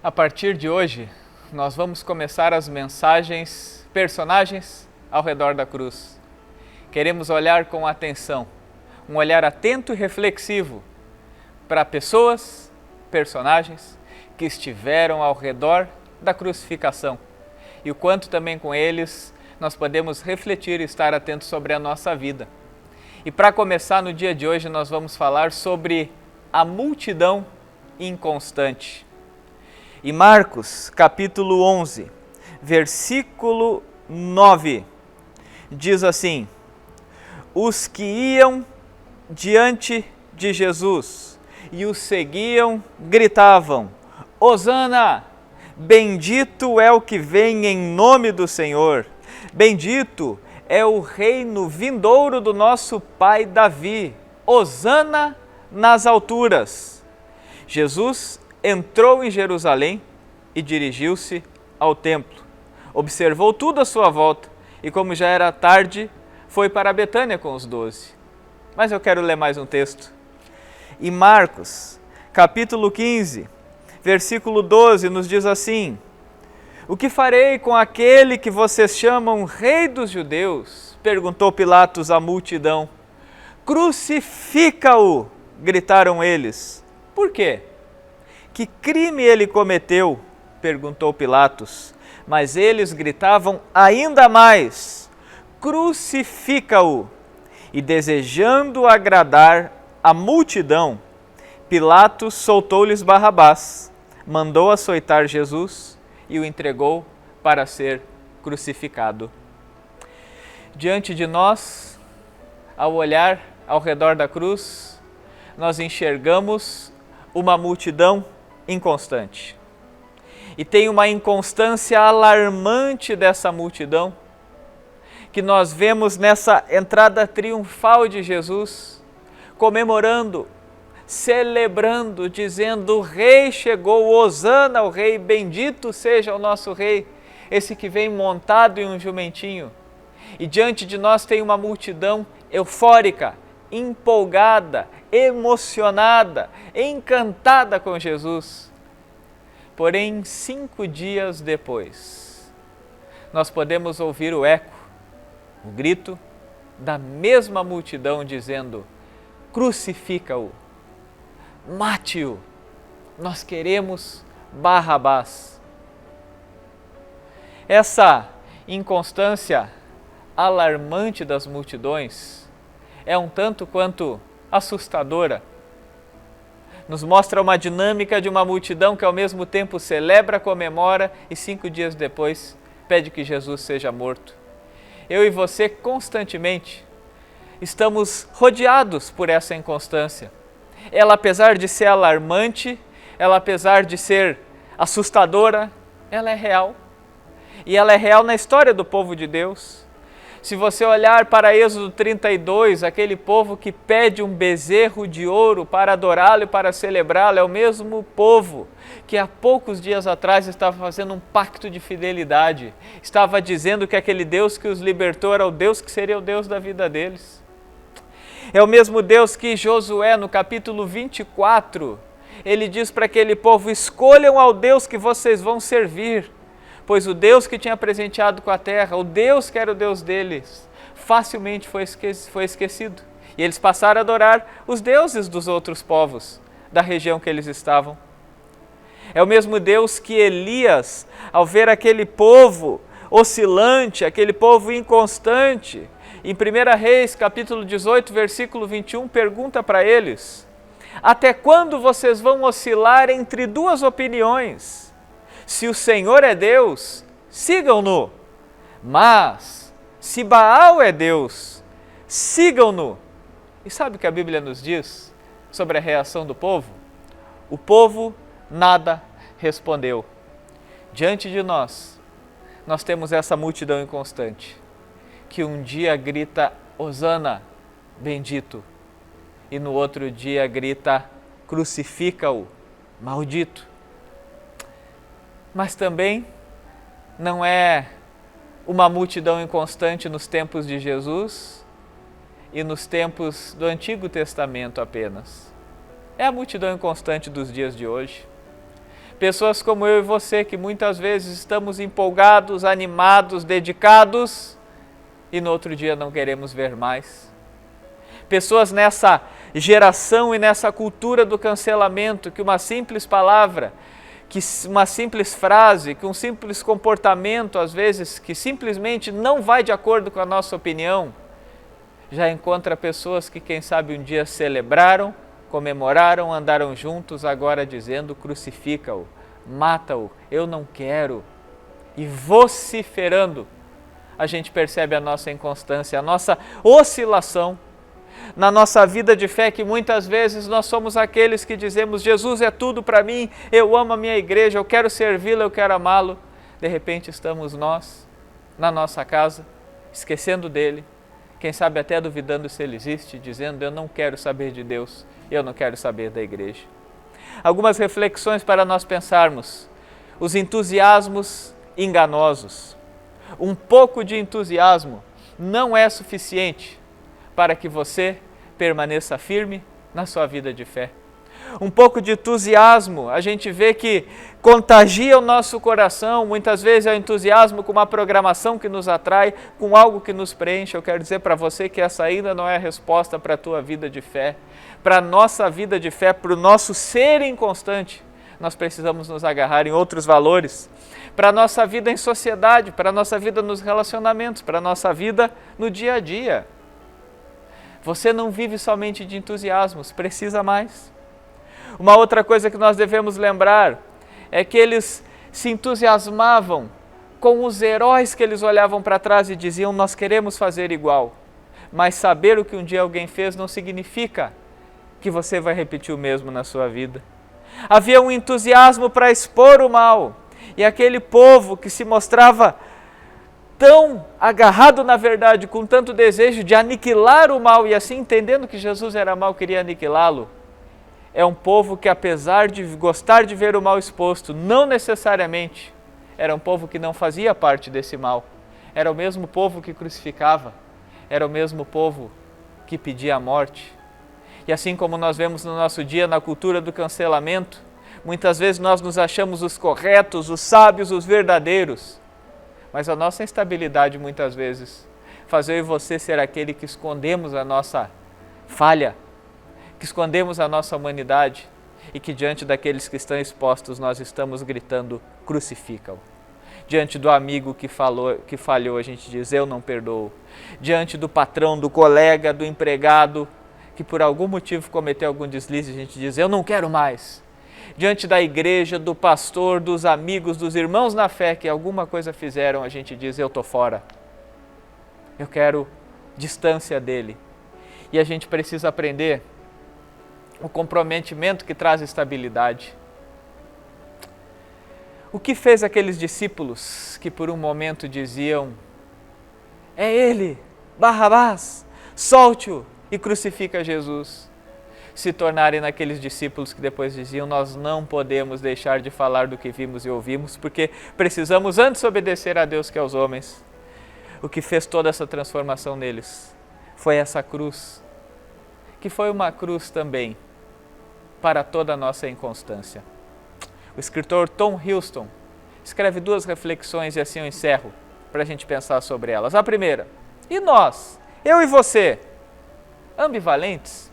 A partir de hoje, nós vamos começar as personagens ao redor da cruz. Queremos olhar com atenção, um olhar atento e reflexivo para pessoas, personagens que estiveram ao redor da crucificação e o quanto também com eles nós podemos refletir e estar atentos sobre a nossa vida. E para começar no dia de hoje nós vamos falar sobre a multidão inconstante. Em Marcos, capítulo 11, versículo 9, diz assim: os que iam diante de Jesus e o seguiam gritavam: Hosana! Bendito é o que vem em nome do Senhor, bendito é o reino vindouro do nosso pai Davi, Hosana nas alturas. Jesus entrou em Jerusalém e dirigiu-se ao templo. Observou tudo à sua volta e, como já era tarde, foi para Betânia com os 12. Mas eu quero ler mais um texto. Em Marcos, capítulo 15, versículo 12, nos diz assim: o que farei com aquele que vocês chamam Rei dos Judeus? Perguntou Pilatos à multidão. Crucifica-o! Gritaram eles. Por quê? Que crime ele cometeu? Perguntou Pilatos. Mas eles gritavam ainda mais: crucifica-o! E desejando agradar a multidão, Pilatos soltou-lhes Barrabás, mandou açoitar Jesus e o entregou para ser crucificado. Diante de nós, ao olhar ao redor da cruz, nós enxergamos uma multidão inconstante. E tem uma inconstância alarmante dessa multidão, que nós vemos nessa entrada triunfal de Jesus, comemorando, celebrando, dizendo: o Rei chegou, Hosana, o Rei, bendito seja o nosso Rei, esse que vem montado em um jumentinho. E diante de nós tem uma multidão eufórica, empolgada, emocionada, encantada com Jesus. Porém, 5 dias depois, nós podemos ouvir o eco, o grito da mesma multidão dizendo: crucifica-o, mate-o, nós queremos Barrabás. Essa inconstância alarmante das multidões é um tanto quanto assustadora. Nos mostra uma dinâmica de uma multidão que ao mesmo tempo celebra, comemora e 5 dias depois pede que Jesus seja morto. Eu e você constantemente estamos rodeados por essa inconstância. Ela, apesar de ser alarmante, ela, apesar de ser assustadora, ela é real. E ela é real na história do povo de Deus. Se você olhar para Êxodo 32, aquele povo que pede um bezerro de ouro para adorá-lo e para celebrá-lo, é o mesmo povo que há poucos dias atrás estava fazendo um pacto de fidelidade, estava dizendo que aquele Deus que os libertou era o Deus que seria o Deus da vida deles. É o mesmo Deus que Josué, no capítulo 24, ele diz para aquele povo: escolham ao Deus que vocês vão servir, pois o Deus que tinha presenteado com a terra, o Deus que era o Deus deles, facilmente foi esquecido. E eles passaram a adorar os deuses dos outros povos da região que eles estavam. É o mesmo Deus que Elias, ao ver aquele povo oscilante, aquele povo inconstante, em 1 Reis, capítulo 18, versículo 21, pergunta para eles: até quando vocês vão oscilar entre duas opiniões? Se o Senhor é Deus, sigam-no. Mas, se Baal é Deus, sigam-no. E sabe o que a Bíblia nos diz sobre a reação do povo? O povo nada respondeu. Diante de nós temos essa multidão inconstante, que um dia grita: Hosana, bendito, e no outro dia grita: crucifica-o, maldito. Mas também não é uma multidão inconstante nos tempos de Jesus e nos tempos do Antigo Testamento apenas. É a multidão inconstante dos dias de hoje. Pessoas como eu e você, que muitas vezes estamos empolgados, animados, dedicados e no outro dia não queremos ver mais. Pessoas nessa geração e nessa cultura do cancelamento, que uma simples palavra, que uma simples frase, que um simples comportamento, às vezes, que simplesmente não vai de acordo com a nossa opinião, já encontra pessoas que, quem sabe, um dia celebraram, comemoraram, andaram juntos, agora dizendo: crucifica-o, mata-o, eu não quero. E vociferando, a gente percebe a nossa inconstância, a nossa oscilação na nossa vida de fé, que muitas vezes nós somos aqueles que dizemos: Jesus é tudo para mim, eu amo a minha igreja, eu quero servi-la, eu quero amá-lo. De repente estamos nós, na nossa casa, esquecendo dele, quem sabe até duvidando se ele existe, dizendo: eu não quero saber de Deus, eu não quero saber da igreja. Algumas reflexões para nós pensarmos: os entusiasmos enganosos. Um pouco de entusiasmo não é suficiente para que você permaneça firme na sua vida de fé. Um pouco de entusiasmo, a gente vê que contagia o nosso coração, muitas vezes é o entusiasmo com uma programação que nos atrai, com algo que nos preenche. Eu quero dizer para você que essa ainda não é a resposta para a tua vida de fé. Para a nossa vida de fé, para o nosso ser inconstante, nós precisamos nos agarrar em outros valores. Para a nossa vida em sociedade, para a nossa vida nos relacionamentos, para a nossa vida no dia a dia. Você não vive somente de entusiasmos, precisa mais. Uma outra coisa que nós devemos lembrar é que eles se entusiasmavam com os heróis que eles olhavam para trás e diziam: nós queremos fazer igual. Mas saber o que um dia alguém fez não significa que você vai repetir o mesmo na sua vida. Havia um entusiasmo para expor o mal, e aquele povo que se mostrava tão agarrado na verdade, com tanto desejo de aniquilar o mal, e assim entendendo que Jesus era mal, queria aniquilá-lo, é um povo que, apesar de gostar de ver o mal exposto, não necessariamente era um povo que não fazia parte desse mal. Era o mesmo povo que crucificava, era o mesmo povo que pedia a morte. E assim como nós vemos no nosso dia, na cultura do cancelamento, muitas vezes nós nos achamos os corretos, os sábios, os verdadeiros, mas a nossa instabilidade muitas vezes faz eu e você ser aquele que escondemos a nossa falha, que escondemos a nossa humanidade e que diante daqueles que estão expostos nós estamos gritando: crucifica-o. Diante do amigo que falhou, a gente diz: eu não perdoo. Diante do patrão, do colega, do empregado que por algum motivo cometeu algum deslize, a gente diz: eu não quero mais. Diante da igreja, do pastor, dos amigos, dos irmãos na fé que alguma coisa fizeram, a gente diz: eu estou fora. Eu quero distância dele. E a gente precisa aprender o comprometimento que traz estabilidade. O que fez aqueles discípulos que por um momento diziam: é ele, Barrabás, solte-o e crucifica Jesus, se tornarem naqueles discípulos que depois diziam: nós não podemos deixar de falar do que vimos e ouvimos, porque precisamos antes obedecer a Deus que aos homens. O que fez toda essa transformação neles foi essa cruz, que foi uma cruz também para toda a nossa inconstância. O escritor Tom Houston escreve 2 reflexões e assim eu encerro, para a gente pensar sobre elas. A primeira: e nós, eu e você, ambivalentes,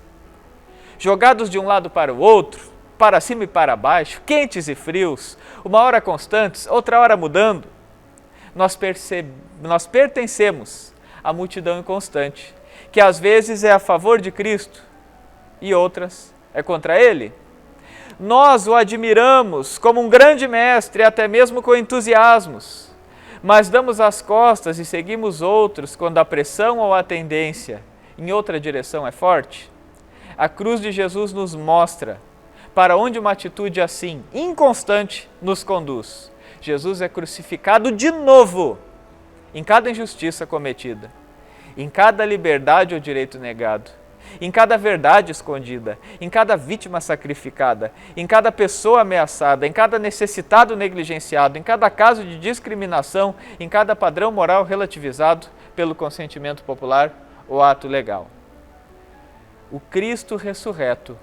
jogados de um lado para o outro, para cima e para baixo, quentes e frios, uma hora constantes, outra hora mudando, nós pertencemos à multidão inconstante, que às vezes é a favor de Cristo e outras é contra Ele. Nós o admiramos como um grande mestre, até mesmo com entusiasmos, mas damos as costas e seguimos outros quando a pressão ou a tendência em outra direção é forte. A cruz de Jesus nos mostra para onde uma atitude assim, inconstante, nos conduz. Jesus é crucificado de novo em cada injustiça cometida, em cada liberdade ou direito negado, em cada verdade escondida, em cada vítima sacrificada, em cada pessoa ameaçada, em cada necessitado negligenciado, em cada caso de discriminação, em cada padrão moral relativizado pelo consentimento popular ou ato legal. O Cristo ressurreto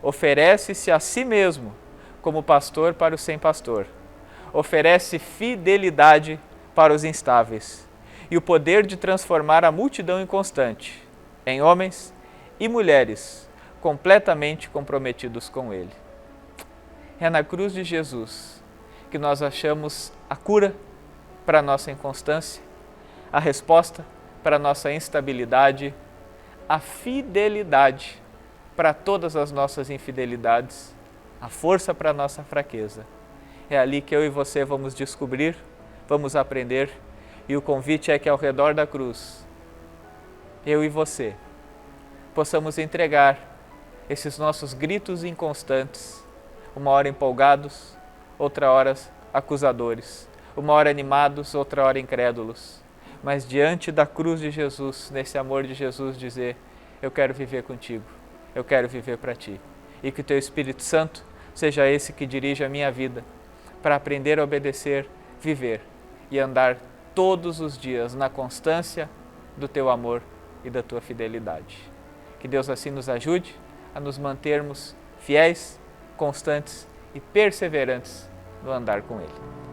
oferece-se a si mesmo como pastor para o sem pastor. Oferece fidelidade para os instáveis e o poder de transformar a multidão inconstante em homens e mulheres completamente comprometidos com Ele. É na cruz de Jesus que nós achamos a cura para a nossa inconstância, a resposta para a nossa instabilidade, a fidelidade para todas as nossas infidelidades, a força para a nossa fraqueza. É ali que eu e você vamos descobrir, vamos aprender, e o convite é que ao redor da cruz, eu e você, possamos entregar esses nossos gritos inconstantes, uma hora empolgados, outra hora acusadores, uma hora animados, outra hora incrédulos, mas diante da cruz de Jesus, nesse amor de Jesus, dizer: eu quero viver contigo, eu quero viver para ti, e que o teu Espírito Santo seja esse que dirige a minha vida, para aprender a obedecer, viver e andar todos os dias na constância do teu amor e da tua fidelidade. Que Deus assim nos ajude a nos mantermos fiéis, constantes e perseverantes no andar com Ele.